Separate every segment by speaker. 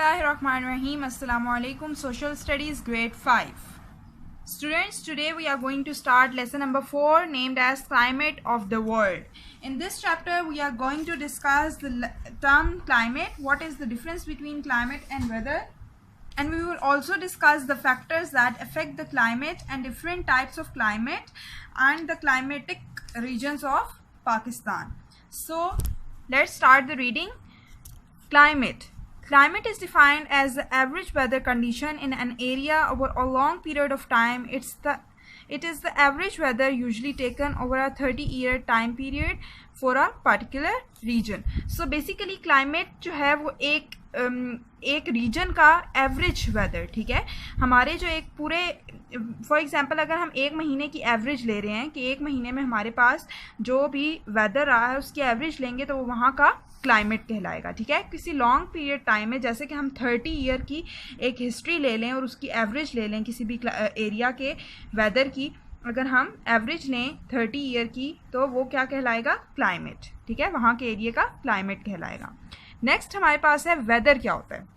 Speaker 1: Bismillahirrahmanirrahim. Assalamu alaikum. Social Studies Grade 5. Students, today we are going to start lesson number 4 named as Climate of the World. In this chapter we are going to discuss the term climate, what is the difference between climate and weather, and we will also discuss the factors that affect the climate and different types of climate and the climatic regions of Pakistan. So let's start the reading. Climate. Climate is defined as the average weather condition in an area over a long period of time. It is the average weather usually taken over a 30-year time period for a particular region. So basically climate जो है वो एक reason का average weather, ठीक है. हमारे जो एक पूरे फॉर एग्जांपल अगर हम एक महीने की एवरेज ले रहे हैं कि एक महीने में हमारे पास जो भी वेदर रहा है उसकी एवरेज लेंगे तो वो वहाँ का क्लाइमेट कहलाएगा, ठीक है. किसी लॉन्ग पीरियड टाइम में जैसे कि हम 30 ईयर की एक हिस्ट्री ले लें और उसकी एवरेज ले लें किसी भी एरिया के वेदर की, अगर हम एवरेज लें 30 ईयर की तो वो क्या कहलाएगा, क्लाइमेट, ठीक है. वहाँ के एरिया का क्लाइमेट कहलाएगा. नेक्स्ट हमारे पास है वेदर. क्या होता है?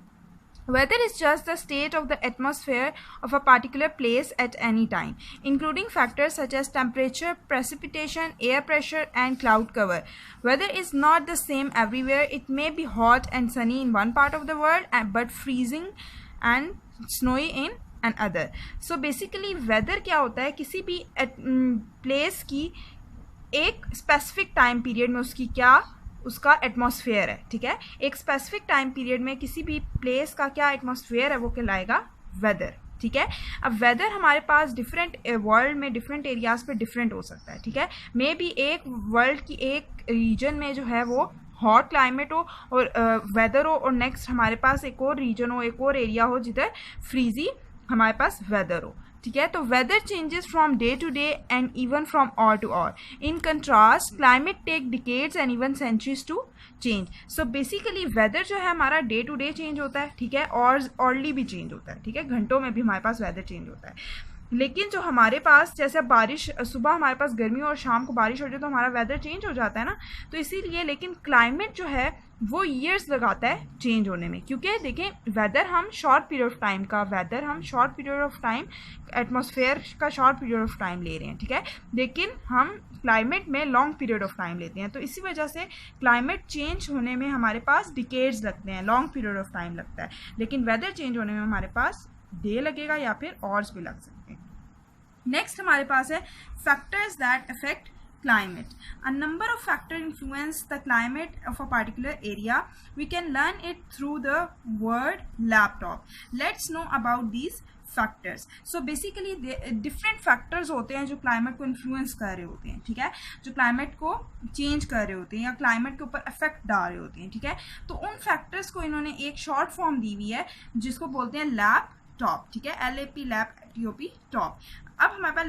Speaker 1: Weather is just the state of the atmosphere of a particular place at any time, including factors such as temperature, precipitation, air pressure, and cloud cover. Weather is not the same everywhere. It may be hot and sunny in one part of the world, but freezing and snowy in another. So basically, weather क्या होता है? किसी भी place की एक specific time period में उसका atmosphere है, ठीक है. एक स्पेसिफिक टाइम पीरियड में किसी भी प्लेस का क्या एटमॉस्फेयर है वो कहलाएगा वेदर, ठीक है. अब वेदर हमारे पास डिफरेंट वर्ल्ड में डिफरेंट एरियाज पे डिफरेंट हो सकता है, ठीक है. मे बी एक वर्ल्ड की एक रीजन में जो है वो हॉट क्लाइमेट हो और वेदर हो, और नेक्स्ट हमारे पास एक और रीजन हो, एक और एरिया हो जिधर फ्रीजी हमारे पास वेदर हो, ठीक है. तो weather changes from day to day and even from hour to hour. In contrast climate take decades and even centuries to change. So basically weather जो है हमारा डे टू डे चेंज होता है, ठीक है, और ऑर्ली भी चेंज होता है, ठीक है. घंटों में भी हमारे पास वेदर चेंज होता है. लेकिन जो हमारे पास जैसे बारिश, सुबह हमारे पास गर्मी और शाम को बारिश हो जाए तो हमारा वेदर चेंज हो जाता है ना. तो इसीलिए लेकिन क्लाइमेट जो है वो ईयर्स लगाता है चेंज होने में, क्योंकि देखें वेदर हम short period of time atmosphere का शॉर्ट पीरियड ऑफ टाइम ले रहे हैं, ठीक है. लेकिन हम क्लाइमेट में लॉन्ग पीरियड ऑफ टाइम लेते हैं. तो इसी वजह से क्लाइमेट चेंज होने में हमारे पास डिकेड्स लगते हैं, लॉन्ग पीरियड ऑफ टाइम लगता है. लेकिन वेदर चेंज होने में हमारे पास डे लगेगा या फिर आवर्स भी लग सकते हैं. नेक्स्ट हमारे पास है factors that affect climate. A number of factors influence the climate of a particular area. We can learn it through the word laptop. Let's know about these factors. So basically different factors होते हैं जो climate को influence कर रहे होते हैं, ठीक है, जो climate को change कर रहे होते हैं या climate के ऊपर effect डाल रहे होते हैं, ठीक है. तो उन factors को इन्होंने एक short form दी हुई है जिसको बोलते हैं laptop, ठीक है, LAP LAPTOP top. अब हमारे पास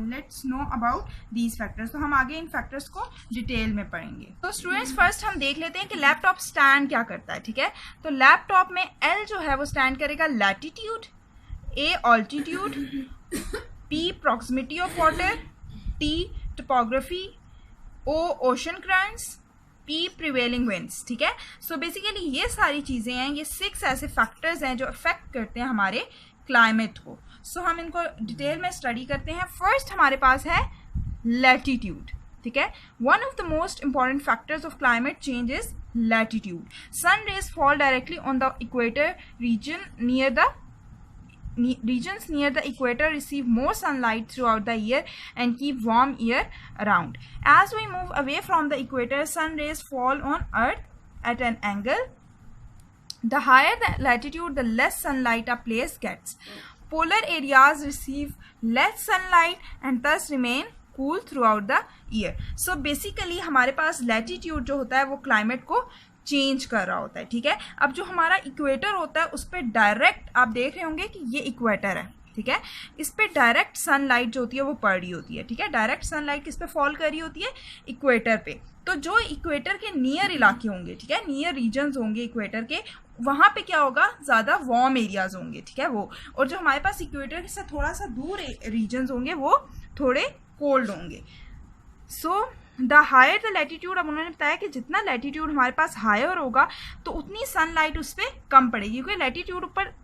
Speaker 1: let's know about these factors. तो हम आगे इन फैक्टर्स को डिटेल में पढ़ेंगे. तो स्टूडेंट्स फर्स्ट हम देख लेते हैं कि लैपटॉप स्टैंड क्या करता है, ठीक है. तो लैपटॉप में एल जो है वो स्टैंड करेगा latitude, A altitude, P proximity of water, T topography, O ocean currents, P prevailing winds, ठीक है. सो बेसिकली ये सारी चीज़ें हैं, ये 6 ऐसे फैक्टर्स हैं जो अफेक्ट करते हैं हमारे क्लाइमेट को. सो हम इनको डिटेल में स्टडी करते हैं. फर्स्ट हमारे पास है लैटिट्यूड, ठीक है. One of the most important factors of climate change is latitude. Sun rays fall directly on the equator region. Regions near the equator receive more sunlight throughout the year and keep warm air around. As we move away from the equator, sun rays fall on Earth at an angle. The higher the latitude, the less sunlight a place gets. Polar areas receive less sunlight and thus remain cool throughout the year. So basically हमारे पास latitude जो होता है वो climate को change कर रहा होता है, ठीक है. अब जो हमारा इक्वेटर होता है उस पर डायरेक्ट आप देख रहे होंगे कि ये इक्वेटर है, ठीक है. इस पर डायरेक्ट सनलाइट जो होती है वो पड़ रही होती है, ठीक है. डायरेक्ट सनलाइट किस पे फॉल कर रही होती है, इक्वेटर पे. तो जो इक्वेटर के नियर इलाके होंगे, ठीक है, नियर रीजन्स होंगे इक्वेटर के, वहाँ पे क्या होगा, ज़्यादा वार्म एरियाज होंगे, ठीक है वो. और जो हमारे पास इक्वेटर से थोड़ा सा दूर रीजन्स होंगे वो थोड़े कोल्ड होंगे. So the higher the latitude, अब उन्होंने बताया कि जितना लैटीट्यूड हमारे पास हायर होगा तो उतनी सनलाइट उस पर कम पड़ेगी, क्योंकि लैटीट्यूड ऊपर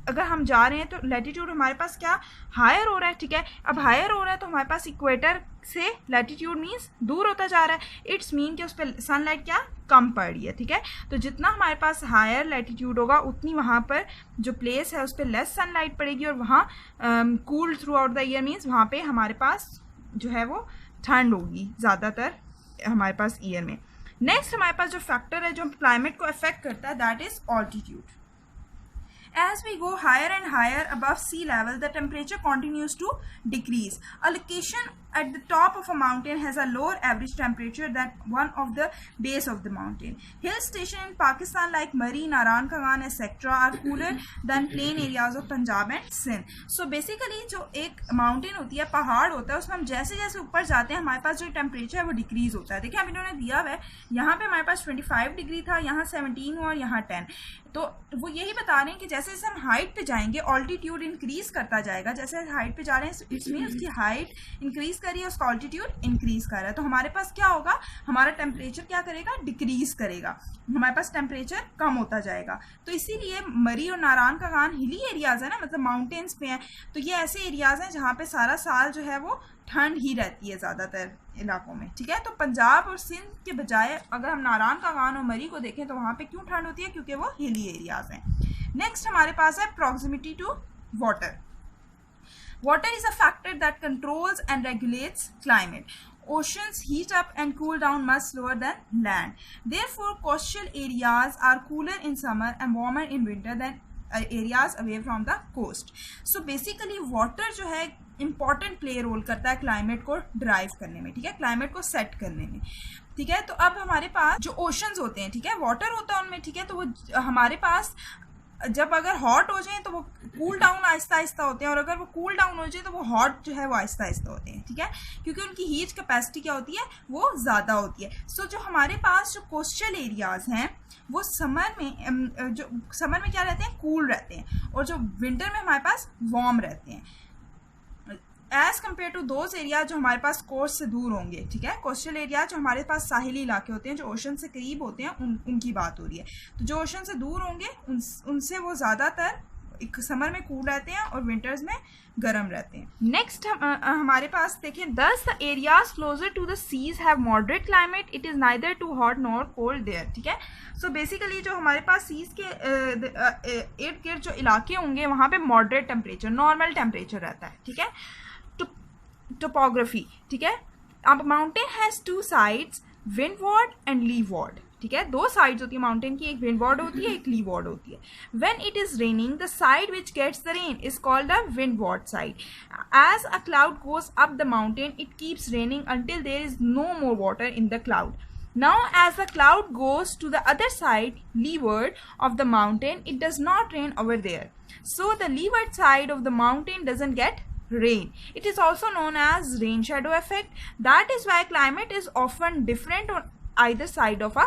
Speaker 1: अगर हम जा रहे हैं तो लैटीट्यूड हमारे पास क्या हायर हो रहा है, ठीक है। अब हायर हो रहा है तो हमारे पास इक्वेटर से लैटीट्यूड मीन्स दूर होता जा रहा है, इट्स मीन कि उस पर सनलाइट क्या कम पड़ रही है, ठीक है। तो जितना हमारे पास हायर लैटीट्यूड होगा उतनी वहाँ पर जो प्लेस है उस पर लेस सनलाइट पड़ेगी और वहाँ cool through out the year means वहाँ पे हमारे पास जो है वो ठंड होगी ज़्यादातर हमारे पास ईयर में। नेक्स्ट हमारे पास जो फैक्टर है जो क्लाइमेट को अफेक्ट करता है that is altitude. As we go higher and higher above sea level, the temperature continues to decrease. A location at the top of a mountain has a lower average temperature than one of the base of the mountain. Hill stations in Pakistan like Murree, Naran Kagan, etc. are cooler than plain areas of Punjab and Sindh. So basically जो एक mountain होती है, पहाड़ होता है, उसमें हम जैसे जैसे ऊपर जाते हैं हमारे पास जो टेम्परेचर है वो डिक्रीज होता है। देखिए अब इन्होंने दिया हुआ है, यहाँ पे हमारे पास 25 डिग्री था, यहाँ 17 हुआ और यहाँ 10। तो वो यही बता रहे हैं कि जैसे जैसे हम हाइट पे जाएंगे ऑल्टीट्यूड इंक्रीज करता जाएगा, जैसे हाइट पे जा रहे हैं इसमें उसकी हाइट इंक्रीज कर रही है, उसका ऑल्टीट्यूड इंक्रीज कर रहा है, तो हमारे पास क्या होगा, हमारा टेम्परेचर क्या करेगा, डिक्रीज करेगा, हमारे पास टेम्परेचर कम होता जाएगा। तो इसीलिए मरी और नारायण कागान हिली एरियाज है ना, मतलब माउंटेन्स पे हैं, तो ये ऐसे एरियाज हैं जहाँ पे सारा साल जो है वो ठंड ही रहती है ज़्यादातर इलाकों में, ठीक है। तो पंजाब और सिंध के बजाय अगर हम नारायण कागान और मरी को देखें तो वहाँ पे क्यों ठंड होती है, क्योंकि वो हिली एरियाज हैं। नेक्स्ट हमारे पास है proximity to water. Water is a factor that controls and regulates climate. Oceans heat up and cool down much slower than land. Therefore, coastal areas are cooler in summer and warmer in winter than areas away from the coast. So basically, water जो है important play role करता है climate को drive करने में, ठीक है, climate को सेट करने में, ठीक है। तो अब हमारे पास जो ओशंस होते हैं, ठीक है, वाटर होता है उनमें, ठीक है, तो वो हमारे पास जब अगर हॉट हो जाए तो वो कूल डाउन आहिस्ता आहिस्ता होते हैं, और अगर वो कूल डाउन हो जाए तो वो हॉट जो है वो आहिस्ता आहिस्ता होते हैं, ठीक है, क्योंकि उनकी हीट कैपेसिटी क्या होती है, वो ज़्यादा होती है। सो जो हमारे पास जो कोस्टल एरियाज हैं वो समर में क्या रहते हैं, कूल रहते हैं, और जो विंटर में हमारे पास वार्म रहते हैं as compared to those area जो हमारे पास कोस्ट से दूर होंगे, ठीक है। कोस्टल एरिया जो हमारे पास साहिली इलाके होते हैं, जो ओशन से करीब होते हैं, उनकी बात हो रही है। तो जो ओशन से दूर होंगे उनसे वो ज़्यादातर समर में कूल रहते हैं और विंटर्स में गर्म रहते हैं। नेक्स्ट हमारे पास देखिए, thus the areas closer to the seas have moderate climate, it is neither too hot nor cold there, ठीक है। सो बेसिकली जो हमारे पास सीज के इर्द गिर्द जो इलाके होंगे वहाँ पे मॉडरेट टेम्परेचर, नॉर्मल टेम्परेचर रहता है, ठीक है। टोपोग्राफी, ठीक है, अब mountain has two sides, windward and leeward, ठीक है, दो साइड्स होती है माउंटेन की, एक विंडवार्ड होती है, एक लीवार्ड होती है। When it is raining the side which gets the rain is called the windward side. As a cloud goes up the mountain it keeps raining until there is no more water in the cloud. Now as the cloud goes to the other side, leeward of the mountain, it does not rain over there. So the leeward side of the mountain doesn't get rain. It is also known as rain shadow effect. That is why climate is often different on either side of a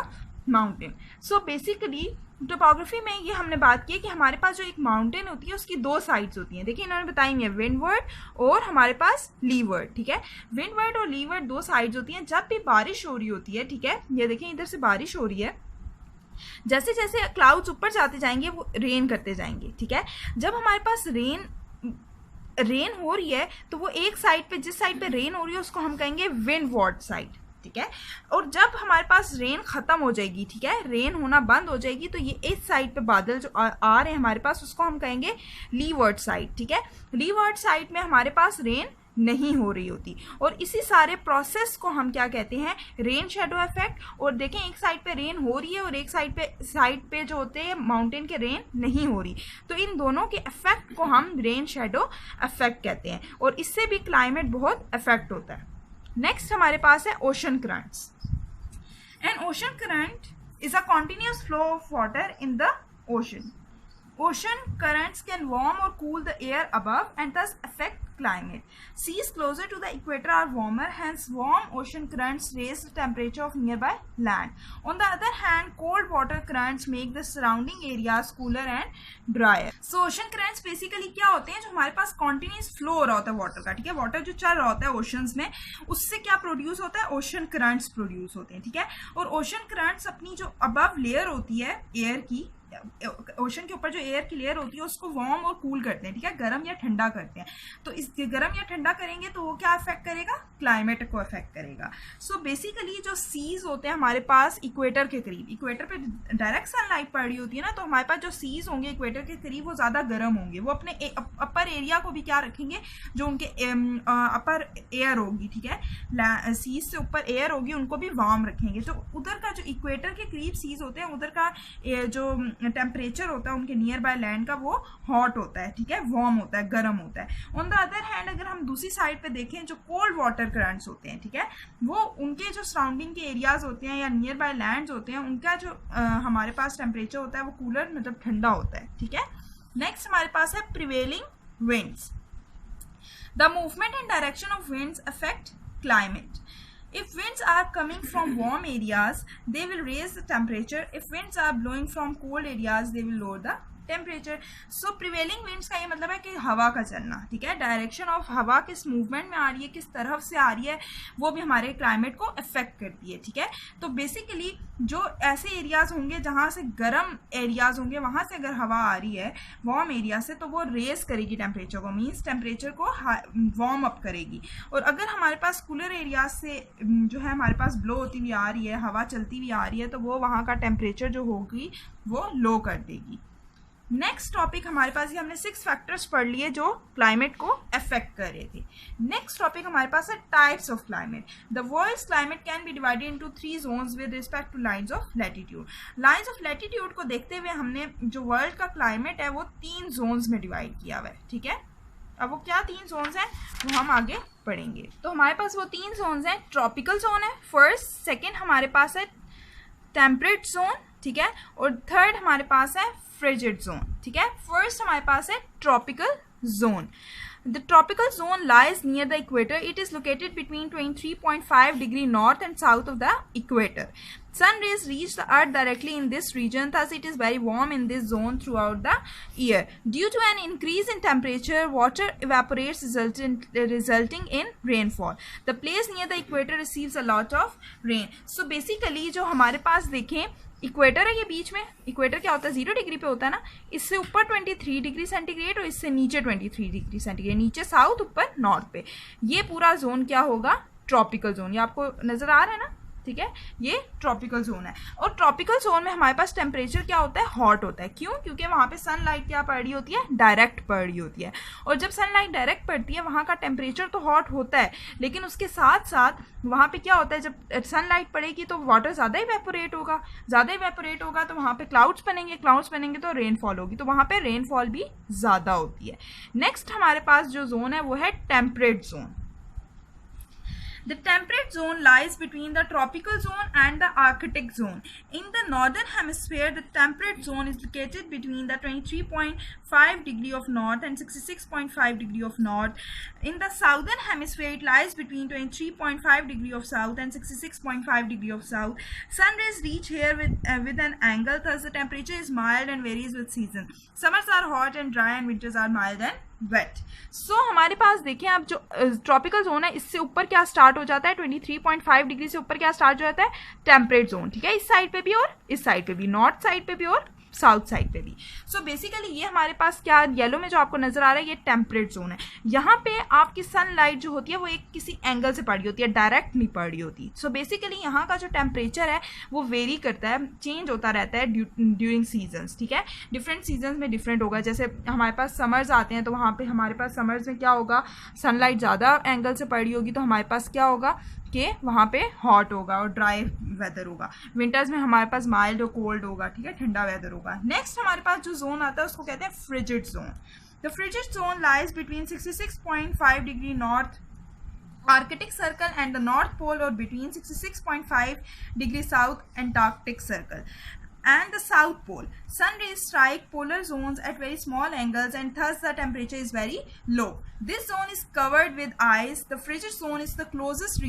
Speaker 1: mountain. So basically topography में ये हमने बात की है कि हमारे पास जो एक माउंटेन होती है उसकी दो साइड्स होती हैं। देखिए इन्होंने बताई है विंडवर्ड और हमारे पास लीवर्ड, ठीक है। विंडवर्ड और लीवर्ड दो साइड्स होती हैं। जब भी बारिश हो रही होती है, ठीक है, ये देखिए इधर से बारिश हो रही है, जैसे जैसे क्लाउड्स ऊपर जाते जाएंगे वो रेन करते जाएंगे, ठीक है। जब हमारे पास रेन हो रही है तो वो एक साइड पे, जिस साइड पे रेन हो रही है उसको हम कहेंगे विंडवार्ड साइड, ठीक है। और जब हमारे पास रेन खत्म हो जाएगी, ठीक है, रेन होना बंद हो जाएगी, तो ये इस साइड पे बादल जो आ रहे हैं हमारे पास उसको हम कहेंगे लीवर्ड साइड, ठीक है। लीवर्ड साइड में हमारे पास रेन नहीं हो रही होती, और इसी सारे प्रोसेस को हम क्या कहते हैं, रेन शेडो इफेक्ट। और देखें एक साइड पे रेन हो रही है और एक साइड पे जो होते हैं माउंटेन के रेन नहीं हो रही, तो इन दोनों के इफेक्ट को हम रेन शेडो इफेक्ट कहते हैं, और इससे भी क्लाइमेट बहुत इफेक्ट होता है। नेक्स्ट हमारे पास है ocean currents. N ocean current is a continuous flow of water in the ocean. Ocean currents can warm or cool the air above and thus affect climate. Seas closer to the equator are warmer, hence warm ocean currents raise the temperature of nearby land. On the other hand, cold water currents make the surrounding areas cooler and drier. So ocean currents basically क्या होते हैं, जो हमारे पास continuous flow हो रहा होता है water का, ठीक है, वाटर जो चल रहा होता है ओशंस में, उससे क्या प्रोड्यूस होता है, ओशन करंट्स प्रोड्यूस होते हैं, ठीक है। और ओशन करंट्स अपनी जो अबव लेयर होती है एयर की, ओशन के ऊपर जो एयर की लेयर होती है उसको वार्म और कूल करते हैं, ठीक है, गर्म या ठंडा करते हैं। तो इस गर्म या ठंडा करेंगे तो वो क्या अफेक्ट करेगा, क्लाइमेट को अफेक्ट करेगा। सो बेसिकली जो सीज होते हैं हमारे पास इक्वेटर के करीब, इक्वेटर पे डायरेक्ट सनलाइट पड़ रही होती है ना, तो हमारे पास जो सीज होंगे इक्वेटर के करीब वो ज़्यादा गर्म होंगे, वो अपने अपर एरिया को भी क्या रखेंगे, जो उनके अपर एयर होगी, ठीक है, सीज से ऊपर एयर होगी उनको भी वार्म रखेंगे। तो उधर का जो इक्वेटर के करीब सीज होते हैं उधर का जो टेम्परेचर होता है उनके नियर बाय लैंड का वो हॉट होता है, ठीक है, वार्म होता है, गर्म होता है। ऑन द अदर हैंड अगर हम दूसरी साइड पे देखें, जो कोल्ड वाटर करंट्स होते हैं, ठीक है, वो उनके जो सराउंडिंग के एरियाज होते हैं या नियर बाय लैंड्स होते हैं, उनका जो हमारे पास टेम्परेचर होता है वो कूलर मतलब ठंडा होता है, ठीक है। नेक्स्ट हमारे पास है prevailing winds. The movement and direction of winds affect climate. If winds are coming from warm areas, they will raise the temperature. If winds are blowing from cold areas, they will lower the temperature. So prevailing winds का ये मतलब है कि हवा का चलना, ठीक है, डायरेक्शन ऑफ हवा किस मूवमेंट में आ रही है, किस तरफ से आ रही है, वो भी हमारे क्लाइमेट को अफेक्ट करती है, ठीक है। तो बेसिकली जो ऐसे एरियाज होंगे जहाँ से गर्म एरियाज होंगे, वहाँ से अगर हवा आ रही है वार्म एरिया से, तो वो रेज करेगी टेम्परेचर को, मीन्स टेम्परेचर को वार्म अप करेगी। और अगर हमारे पास कूलर एरियाज से जो है हमारे पास ब्लो होती हुई आ रही है, हवा चलती हुई आ रही है, तो वो वहाँ का टेम्परेचर जो होगी वो लो कर देगी। नेक्स्ट टॉपिक हमारे पास, ये हमने 6 फैक्टर्स पढ़ लिए जो क्लाइमेट को अफेक्ट कर रहे थे। नेक्स्ट टॉपिक हमारे पास है types of climate. The world's climate can be divided into 3 zones with respect to lines of latitude. Lines of latitude को देखते हुए हमने जो वर्ल्ड का क्लाइमेट है वो 3 जोन्स में डिवाइड किया हुआ है, ठीक है. अब वो क्या 3 जोन्स हैं वो हम आगे पढ़ेंगे. तो हमारे पास वो 3 जोन्स हैं. ट्रॉपिकल जोन है फर्स्ट, सेकेंड हमारे पास है टेम्परेट जोन, ठीक है, और थर्ड हमारे पास है फ्रिजिड जोन, ठीक है. फर्स्ट हमारे पास है tropical zone. The tropical zone lies near the equator. It is located between 23.5 degree north and south of the equator. Sun rays reach the earth directly in this region, thus it is very warm in this zone throughout the year. Due to an increase in temperature, water evaporates resulting in rainfall. The place near the equator receives a lot of rain. So basically जो हमारे पास देखें equator है, ये बीच में equator क्या होता है 0 डिग्री पे होता है ना, इससे ऊपर 23 डिग्री सेंटीग्रेड और इससे नीचे 23 डिग्री सेंटीग्रेड, नीचे साउथ ऊपर नॉर्थ पे, ये पूरा जोन क्या होगा ट्रॉपिकल जोन. ये आपको नजर आ रहा है ना, ठीक है, ये ट्रॉपिकल जोन है. और ट्रॉपिकल जोन में हमारे पास टेम्परेचर क्या होता है हॉट होता है. क्यों? क्योंकि वहाँ पे सनलाइट क्या पड़ रही होती है डायरेक्ट पड़ रही होती है. और जब सनलाइट डायरेक्ट पड़ती है वहाँ का टेम्परेचर तो हॉट होता है, लेकिन उसके साथ साथ वहाँ पे क्या होता है जब सनलाइट पड़ेगी तो वाटर ज़्यादा इवेपोरेट होगा, ज़्यादा इवेपोरेट होगा तो वहाँ पे क्लाउड्स बनेंगे, क्लाउड्स बनेंगे तो रेनफॉल होगी, तो वहाँ पे रेनफॉल भी ज़्यादा होती है. नेक्स्ट हमारे पास जो जोन है वो है temperate zone. The temperate zone lies between the tropical zone and the Arctic zone. In the northern hemisphere, the temperate zone is located between the 23.5 degree of north and 66.5 degree of north. In the southern hemisphere, it lies between 23.5 degree of south and 66.5 degree of south. Sun rays reach here with an angle, thus the temperature is mild and varies with season. Summers are hot and dry and winters are mild and wet. So हमारे पास देखें अब जो tropical zone है इससे ऊपर क्या start हो जाता है 23.5 डिग्री से ऊपर क्या स्टार्ट हो जाता है टेम्परेट जोन, ठीक है, इस साइड पे भी और इस साइड पे भी, नॉर्थ साइड पे भी और साउथ साइड पे भी. सो बेसिकली ये हमारे पास क्या येलो में जो आपको नजर आ रहा है ये टेम्परेट जोन है. यहाँ पे आपकी सनलाइट जो होती है वो एक किसी एंगल से पड़ रही होती है, डायरेक्ट नहीं पड़ रही होती. सो बेसिकली यहाँ का जो टेम्परेचर है वो वेरी करता है, चेंज होता रहता है ड्यूरिंग सीजन्स, ठीक है. डिफरेंट सीजन्स में डिफरेंट होगा. जैसे हमारे पास समर्स आते हैं तो वहाँ पे हमारे पास समर्स में क्या होगा सनलाइट ज़्यादा एंगल से पड़ रही होगी तो हमारे पास क्या होगा कि वहाँ पे हॉट होगा और ड्राई वेदर होगा. विंटर्स में हमारे पास माइल्ड और कोल्ड होगा, ठीक है, ठंडा वेदर होगा. नेक्स्ट हमारे पास जो जोन आता है उसको कहते हैं frigid zone. The frigid zone lies between 66.5 degree north Arctic Circle and the North Pole or between 66.5 degree south Antarctic Circle. and the South Pole. Sun rays strike polar zones at very small angles and thus the temperature is very low. This zone is covered with ice. The frigid zone is the coldest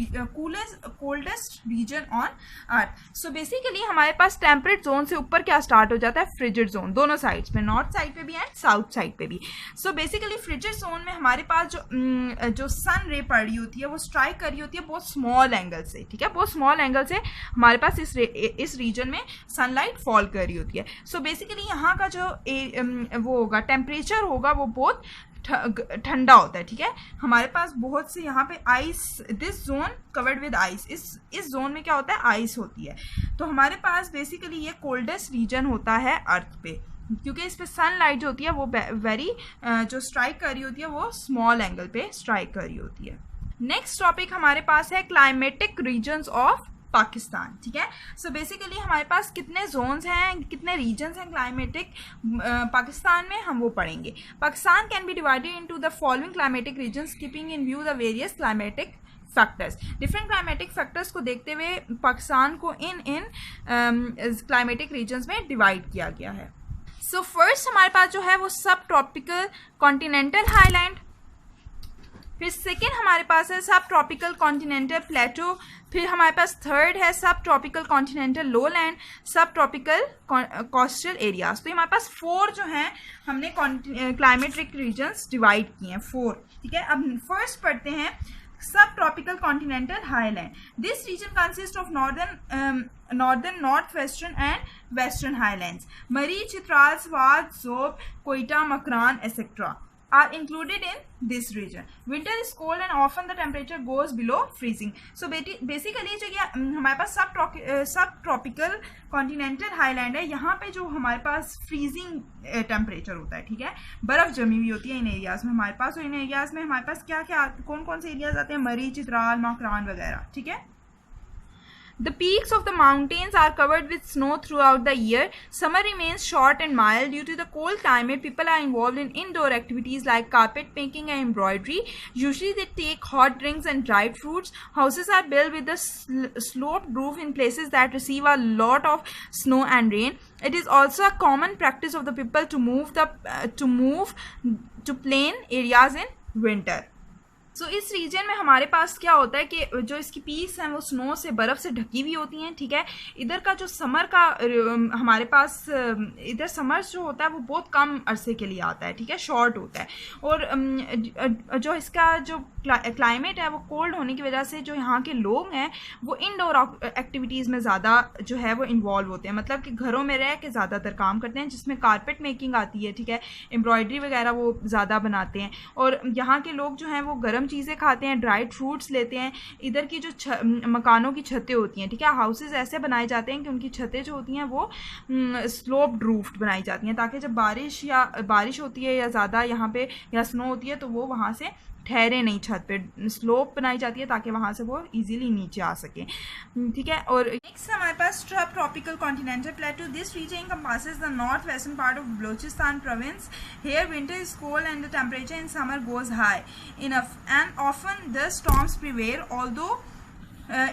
Speaker 1: region on Earth. So basically हमारे पास temperate zone से ऊपर क्या start हो जाता है, frigid zone, दोनों sides पे, north side पे भी एंड साउथ साइड पे भी. सो बेसिकली फ्रिजिड जोन में हमारे पास जो सन रे पड़ रही होती है वो स्ट्राइक कर रही होती है बहुत स्मॉल एंगल से. ठीक है, बहुत स्मॉल एंगल से हमारे पास इस रीजन में सनलाइट फॉल कर रही होती है. सो बेसिकली यहाँ का जो वो होगा टेम्परेचर होगा वो बहुत ठंडा होता है. ठीक है, हमारे पास बहुत से यहाँ पे ice, this zone covered with ice, इस जोन में क्या होता है, आइस होती है. तो हमारे पास बेसिकली ये कोल्डेस्ट रीजन होता है अर्थ पे, क्योंकि इस पे सनलाइट जो होती है वो वेरी जो स्ट्राइक कर रही होती है वो स्मॉल एंगल पे स्ट्राइक कर रही होती है. नेक्स्ट टॉपिक हमारे पास है क्लाइमेटिक रीजन्स ऑफ पाकिस्तान. ठीक है, सो बेसिकली हमारे पास कितने जोन्स हैं, कितने रीजन्स हैं क्लाइमेटिक पाकिस्तान में, हम वो पढ़ेंगे. Pakistan can be divided into the following climatic regions keeping in view the various climatic factors. Different climatic factors को देखते हुए पाकिस्तान को इन क्लाइमेटिक रीजन्स में डिवाइड किया गया है. सो फर्स्ट हमारे पास जो है वो सब ट्रॉपिकल कॉन्टिनेंटल हाईलैंड, फिर सेकेंड हमारे पास है सब ट्रॉपिकल कॉन्टिनेंटल प्लेटो, फिर हमारे पास थर्ड है सब ट्रॉपिकल कॉन्टिनेंटल लोलैंड, सब ट्रॉपिकल कोस्टल एरियाज. तो हमारे पास 4 जो हैं हमने क्लाइमेटिक रीजन्स डिवाइड किए हैं, 4. ठीक है, अब फर्स्ट पढ़ते हैं सब tropical continental highland. This region consist of northern north western and western highlands. Murree, Chitral, Swat, Zhob, Quetta, Makran etcetera are included in this region. Winter is cold and often the temperature goes below freezing. So basically जो ये हमारे पास sub tropical continental highland है, यहाँ पे जो हमारे पास freezing temperature होता है. ठीक है, बर्फ जमी हुई होती है इन एरियाज में हमारे पास, और इन एरियाज में हमारे पास क्या क्या कौन कौन से एरियाज आते हैं, मरी, चित्राल, मकरान वगैरह. ठीक है, the peaks of the mountains are covered with snow throughout the year. Summer remains short and mild. Due to the cold climate, people are involved in indoor activities like carpet making and embroidery. Usually they take hot drinks and dried fruits. Houses are built with a sloped roof in places that receive a lot of snow and rain. It is also a common practice of the people to move to plain areas in winter. सो इस reason में हमारे पास क्या होता है कि जो इसकी peaks हैं वो स्नो से, बर्फ़ से ढकी हुई होती हैं. ठीक है, इधर का जो समर का हमारे पास इधर समर्स जो होता है वो बहुत कम अरसे के लिए आता है. ठीक है, शॉर्ट होता है. और जो इसका जो क्लाइमेट है वो कोल्ड होने की वजह से जो यहाँ के लोग हैं वो इनडोर एक्टिविटीज़ में ज़्यादा जो है वो इन्वॉल्व होते हैं. मतलब कि घरों में रह के ज़्यादातर काम करते हैं, जिसमें कारपेट मेकिंग आती है. ठीक है, एम्ब्रॉयडरी वगैरह वो ज़्यादा बनाते हैं. और यहाँ के लोग जो हैं वो गर्म चीज़ें खाते हैं, ड्राइड फ्रूट्स लेते हैं. इधर की जो मकानों की छतें होती हैं, ठीक है, हाउसेज ऐसे बनाए जाते हैं कि उनकी छतें जो होती हैं वो स्लोप्ड रूफ्ड बनाई जाती हैं, ताकि जब बारिश होती है या ज़्यादा यहाँ पे या स्नो होती है तो वो वहाँ से ठहरे नहीं. छत पे स्लोप बनाई जाती है ताकि वहाँ से वो इजीली नीचे आ सके. ठीक है, और नेक्स्ट हमारे पास sub tropical continental plateau. This region encompasses the north western part of Balochistan province. Here winter is cold and the temperature in summer goes high enough and often the storms prevail. Although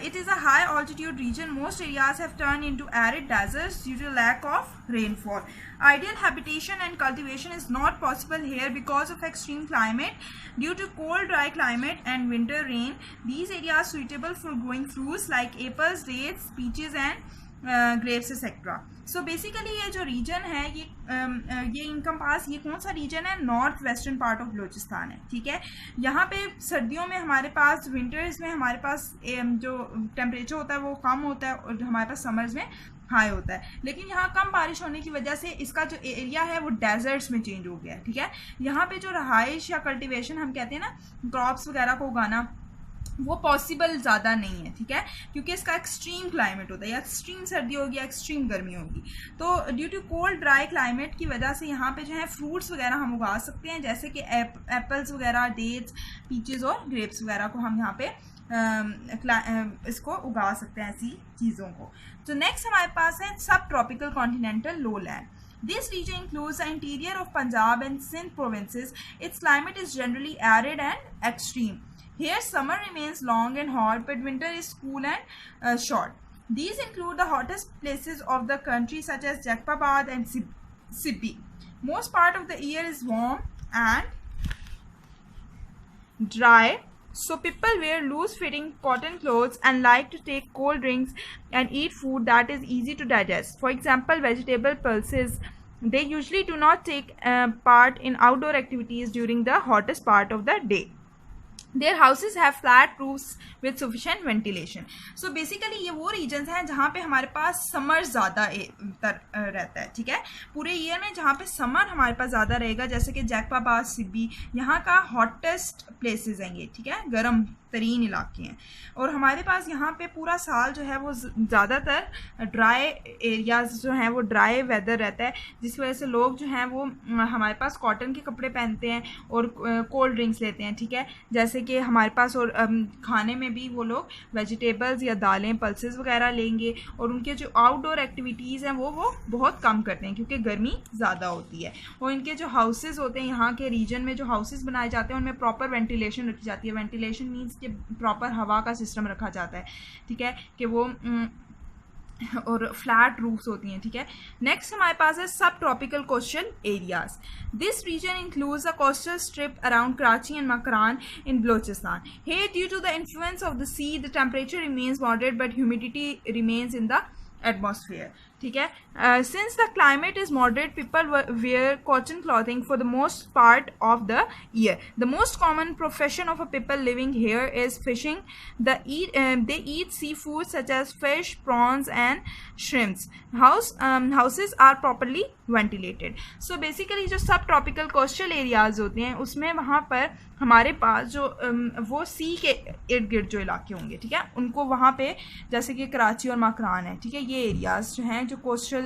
Speaker 1: it is a high altitude region, most areas have turned into arid deserts due to lack of rainfall. Ideal habitation and cultivation is not possible here because of extreme climate. Due to cold, dry climate and winter rain, these areas are suitable for growing fruits like apples, dates, peaches and grapes etc. So basically ये जो reason है ये income पास, ये कौन सा reason है, north western part of Balochistan है. ठीक है, यहाँ पे सर्दियों में हमारे पास, विंटर्स में हमारे पास जो टेम्परेचर होता है वो कम होता है और हमारे पास समर्स में हाई होता है. लेकिन यहाँ कम बारिश होने की वजह से इसका जो एरिया है वो डेजर्ट्स में चेंज हो गया है. ठीक है, यहाँ पे जो रहाइश या कल्टिवेशन हम कहते हैं ना, क्रॉप्स वगैरह को उगाना, वो पॉसिबल ज़्यादा नहीं है. ठीक है, क्योंकि इसका एक्सट्रीम क्लाइमेट होता है, या एक्सट्रीम सर्दी होगी या एक्सट्रीम गर्मी होगी. तो due to cold dry climate की वजह से यहाँ पे जो है फ्रूट्स वगैरह हम उगा सकते हैं, जैसे कि एप्पल्स वगैरह, डेट्स, पीचेस और ग्रेप्स वगैरह को हम यहाँ पे इसको उगा सकते हैं, ऐसी चीज़ों को. तो नेक्स्ट हमारे पास है sub tropical continental lowland. This region includes the interior of Punjab and Sindh provinces. Its climate is generally arid and extreme. Here summer remains long and hot, but winter is cool and short. These include the hottest places of the country such as Jaffrabad and Sippy. Most part of the year is warm and dry, so people wear loose-fitting cotton clothes and like to take cold drinks and eat food that is easy to digest. For example, vegetable pulses. They usually do not take part in outdoor activities during the hottest part of the day. Their houses have flat roofs with sufficient ventilation. So basically ये वो regions हैं जहाँ पे हमारे पास summer ज़्यादा रहता है, ठीक है. पूरे year में जहाँ पे summer हमारे पास ज़्यादा रहेगा, जैसे कि जैकबाबाद, सिब्बी, यहाँ का hottest places हैं ये, ठीक है, गर्म तरीन इलाके हैं. और हमारे पास यहाँ पे पूरा साल जो है वो ज़्यादातर ड्राई एरियाज जो हैं वो ड्राई वेदर रहता है, जिस वजह से लोग जो हैं वो हमारे पास कॉटन के कपड़े पहनते हैं और कोल्ड ड्रिंक्स लेते हैं, ठीक है. जैसे कि हमारे पास और खाने में भी वो लोग वेजिटेबल्स या दालें, पल्सेस वगैरह लेंगे, और उनके जो आउटडोर एक्टिविटीज़ हैं वो बहुत कम करते हैं क्योंकि गर्मी ज़्यादा होती है. और इनके जो हाउसेज़ होते हैं, यहाँ के रीजन में जो हाउसेज़ बनाए जाते हैं उनमें प्रॉपर वेंटिलेशन रखी जाती है. वेंटिलेशन मीन्स कि प्रॉपर हवा का सिस्टम रखा जाता है, ठीक है, कि वो और फ्लैट रूफ्स होती हैं, ठीक है. नेक्स्ट हमारे पास है sub tropical coastal areas. This region includes the coastal strip around Karachi and Makran in Balochistan. Here, due to the influence of the sea, the temperature remains moderate but humidity remains in the atmosphere, ठीक है. Since the climate is moderate, people wear cotton clothing for the most part of the year. The most common profession of a people living here is fishing. They eat seafood such as fish, prawns and shrimps. Houses are properly ventilated. So basically जो सब tropical coastal areas होते हैं उसमें वहाँ पर हमारे पास जो वो सी के इर्द गिर्द जो इलाके होंगे, ठीक है, उनको वहाँ पे जैसे कि कराची और मकरान है, ठीक है, ये एरियाज़ जो हैं जो कोस्टल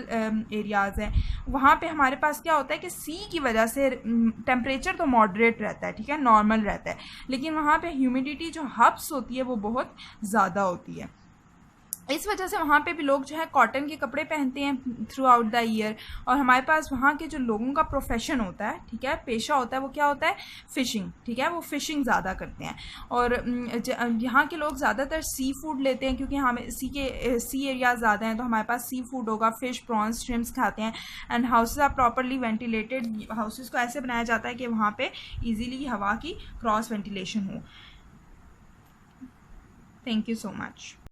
Speaker 1: एरियाज़ हैं, वहाँ पे हमारे पास क्या होता है कि सी की वजह से टेम्परेचर तो मॉडरेट रहता है, ठीक है, नॉर्मल रहता है, लेकिन वहाँ पे ह्यूमिडिटी जो हब्स होती है वो बहुत ज़्यादा होती है. इस वजह से वहाँ पे भी लोग जो है कॉटन के कपड़े पहनते हैं थ्रू आउट द ईयर. और हमारे पास वहाँ के जो लोगों का प्रोफेशन होता है, ठीक है, पेशा होता है, वो क्या होता है, फ़िशिंग, ठीक है, वो फ़िशिंग ज़्यादा करते हैं. और यहाँ के लोग ज़्यादातर सी फूड लेते हैं क्योंकि हमें सी एरिया ज़्यादा हैं, तो हमारे पास सी फूड होगा, फ़िश, प्रॉन्स, श्रिम्प्स खाते हैं. And houses are properly ventilated. Houses को ऐसे बनाया जाता है कि वहाँ पर ईजीली हवा की क्रॉस वेंटिलेशन हो. Thank you so much.